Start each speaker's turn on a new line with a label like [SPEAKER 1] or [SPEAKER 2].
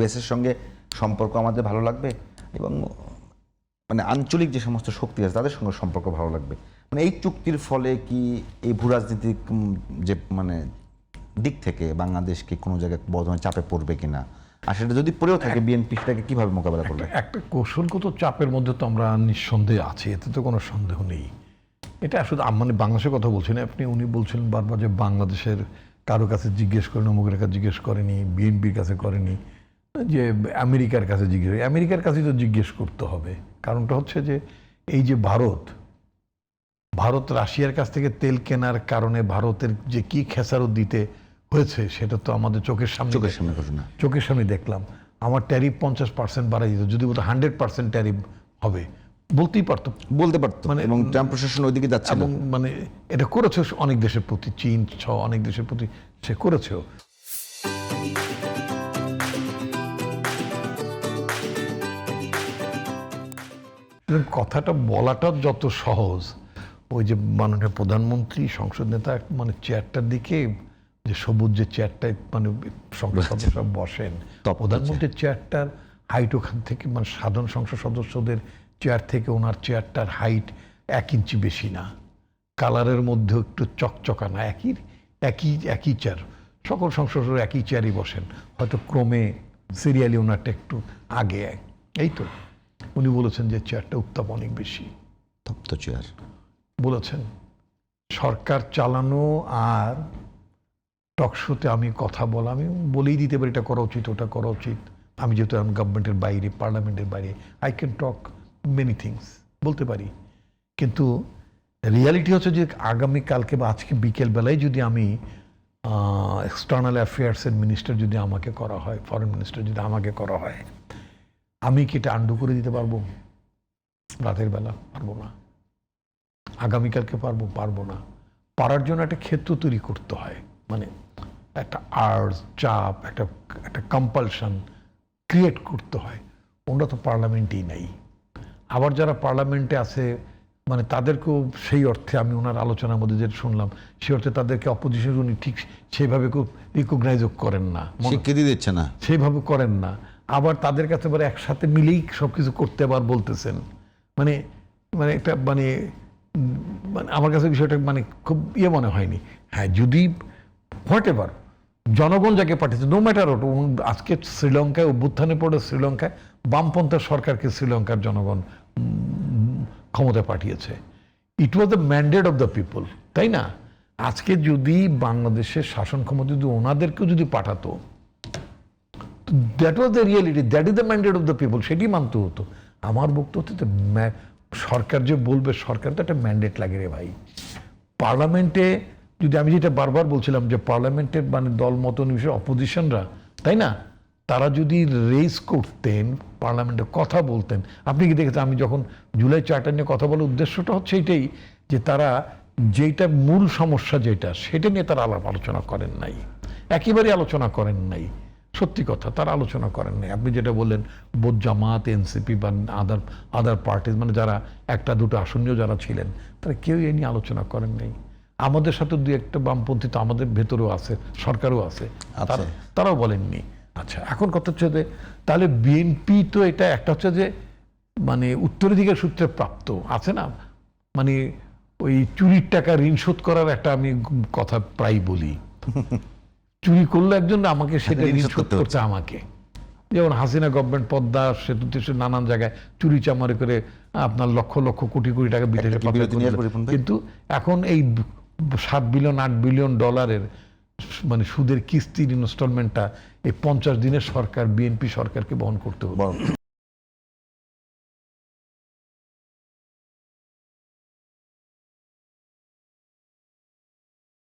[SPEAKER 1] ইউএসের সঙ্গে সম্পর্ক আমাদের ভালো লাগবে এবং মানে আঞ্চলিক যে সমস্ত শক্তি আছে তাদের সঙ্গে সম্পর্ক ভালো লাগবে। মানে এই চুক্তির ফলে কি এই ভূরাজনৈতিক যে মানে দিক থেকে বাংলাদেশ কি কোনো জায়গায় বড় ধরনের চাপে পড়বে কিনা, আর সেটা যদি পড়েও থাকে বিএনপি সেটাকে কিভাবে মোকাবেলা করবে?
[SPEAKER 2] একটা কৌশলগত চাপের মধ্যে তো আমরা নিঃসন্দেহে আছি, এতে তো কোনো সন্দেহ নেই। এটা আসলে মানে বাংলাদেশের কথা বলছেন আপনি, উনি বলছিলেন বারবার যে বাংলাদেশের কারো কাছে জিজ্ঞেস করেনি, অমুকের কাছে জিজ্ঞেস করেনি, বিএনপির কাছে করেনি, যে আমেরিকার কাছে জিজ্ঞেস, আমেরিকার কাছেই তো জিজ্ঞেস করতে হবে। কারণটা হচ্ছে যে এই যে ভারত রাশিয়ার কাছ থেকে তেল কেনার কারণে ভারতের যে কি খেসারত দিতে হয়েছে সেটা তো আমাদের চোখের সামনে দেখলাম। আমার ট্যারিফ 50% বাড়াই দিত, যদি বলতো 100% ট্যারিফ হবে বলতে পারতো
[SPEAKER 1] মানে, এবং ট্রাম্প প্রশাসন ওইদিকে যাচ্ছে
[SPEAKER 2] এবং মানে এটা করেছে অনেক দেশের প্রতি, চীন সহ অনেক দেশের প্রতি সে করেছেও। কথাটা বলাটা যত সহজ, ওই যে মাননীয় প্রধানমন্ত্রী সংসদ নেতা মানে চেয়ারটার দিকে, যে সবুজ যে চেয়ারটায় মানে সংসদ সদস্যরা বসেন, প্রধানমন্ত্রীর চেয়ারটার হাইট ওখান থেকে মানে সাধারণ সংসদ সদস্যদের চেয়ার থেকে ওনার চেয়ারটার হাইট 1 ইঞ্চি বেশি না, কালারের মধ্যে একটু চকচকা না, একই চেয়ার, সকল সংসদ সদস্য একই চেয়ারই বসেন, হয়তো ক্রমে সিরিয়ালি ওনারটা একটু আগে। এই তো উনি বলেছেন যে চেয়ারটা উত্তাপ অনেক বেশি,
[SPEAKER 1] তপ্ত চেয়ার
[SPEAKER 2] বলেছেন। সরকার চালানো আর টকশোতে আমি কথা বলা, আমি বলেই দিতে পারি এটা করা উচিত, ওটা করা উচিত। আমি যেহেতু গভর্নমেন্টের বাইরে, পার্লামেন্টের বাইরে, I can talk many things, বলতে পারি। কিন্তু রিয়ালিটি হচ্ছে যে আগামীকালকে বা আজকে বিকেলবেলায় যদি আমি এক্সটার্নাল অ্যাফেয়ার্সের মিনিস্টার যদি আমাকে করা হয়, ফরেন মিনিস্টার যদি আমাকে করা হয়, আমি কি এটা আন্ডু করে দিতে পারবো? রাতের বেলা পারবো না, আগামীকালকে পারবো না। পারার জন্য একটা ক্ষেত্র তৈরি করতে হয়, মানে একটা আর্জ, চাপ, একটা কম্পালশন ক্রিয়েট করতে হয়। ওটা তো পার্লামেন্টেই নাই। আবার যারা পার্লামেন্টে আছে মানে তাদেরকেও সেই অর্থে আমি ওনার আলোচনার মধ্যে যেটা শুনলাম, সেই অর্থে তাদেরকে অপোজিশন উনি ঠিক সেইভাবে খুব রিকগনাইজও করেন না,
[SPEAKER 1] স্বীকৃতি দিচ্ছে না,
[SPEAKER 2] সেইভাবে করেন না। আবার তাদের কাছে আবার একসাথে মিলেই সবকিছু করতে আবার বলতেছেন, মানে একটা মানে আমার কাছে বিষয়টা মানে খুব মনে হয়নি। হ্যাঁ, যদি হোয়াট এভার জনগণ যাকে পাঠিয়েছে, নো ম্যাটার ওট, আজকে শ্রীলঙ্কায় অভ্যুত্থানের পরে শ্রীলঙ্কায় বামপন্থা সরকারকে শ্রীলঙ্কার জনগণ ক্ষমতা পাঠিয়েছে। It was the mandate of the people, তাই না? আজকে যদি বাংলাদেশের শাসন ক্ষমতা যদি ওনাদেরকেও যদি পাঠাতো, that was the reality, that is the mandate of the people, সেটি মানতে হতো। আমার বক্তব্য হচ্ছে সরকার যে বলবে, সরকার তো একটা ম্যান্ডেট লাগে রে ভাই। পার্লামেন্টে যদি আমি যেটা বারবার বলছিলাম যে পার্লামেন্টের মানে দল মত নির্বিশেষে অপোজিশনরা, তাই না, তারা যদি রেজ করতেন, পার্লামেন্টে কথা বলতেন। আপনি কি দেখেছেন, আমি যখন জুলাই চার্টার নিয়ে কথা বলার উদ্দেশ্যটা হচ্ছে এইটাই যে তারা যেটা মূল সমস্যা যেটা, সেটা নিয়ে তারা আলোচনা করেন নাই, একেবারেই আলোচনা করেন নাই। সত্যি কথা, তারা আলোচনা করেন নাই। আপনি যেটা বললেন, বোধ জামাত, এনসিপি বা আদার পার্টিজ, মানে যারা একটা দুটো আসনীয় যারা ছিলেন, তারা কেউ এ নিয়ে আলোচনা করেন নাই। আমাদের সাথে দুই একটা বামপন্থী তো আমাদের ভেতরেও আছে, সরকারও আছে, তারাও বলেননি। আচ্ছা, এখন কথা হচ্ছে যে তাহলে বিএনপি তো এটা একটা হচ্ছে যে মানে উত্তরাধিকার সূত্রে প্রাপ্ত আছে না, মানে ওই চুরির টাকা ঋণ শোধ করার একটা আমি কথা প্রায় বলি। চুরি করলো একজন, আমাকে সেটা ঋণ শোধ করতে আমাকে। যেমন হাসিনা গভর্নমেন্ট পদ্মা সেতু নানান জায়গায় চুরি চামারি করে আপনার লক্ষ লক্ষ কোটি কোটি টাকা বিদেশে পাঠানো, কিন্তু এখন এই 7 বিলিয়ন 8 বিলিয়ন ডলারের মানে সুদের কিস্তির ইনস্টলমেন্টটা এই 50 দিনের সরকার, বিএনপি সরকারকে বহন করতে হবে।